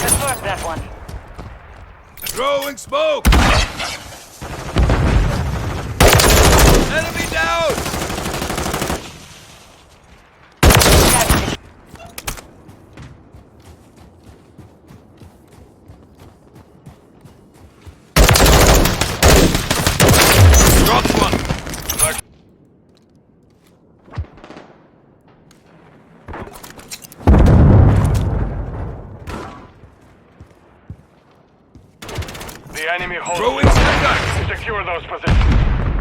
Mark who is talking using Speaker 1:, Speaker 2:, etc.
Speaker 1: Confirmed that one.
Speaker 2: Throwing smoke! Enemy down! Dropped one!
Speaker 3: The enemy holds
Speaker 2: Throwing stun gun!
Speaker 3: secure those positions.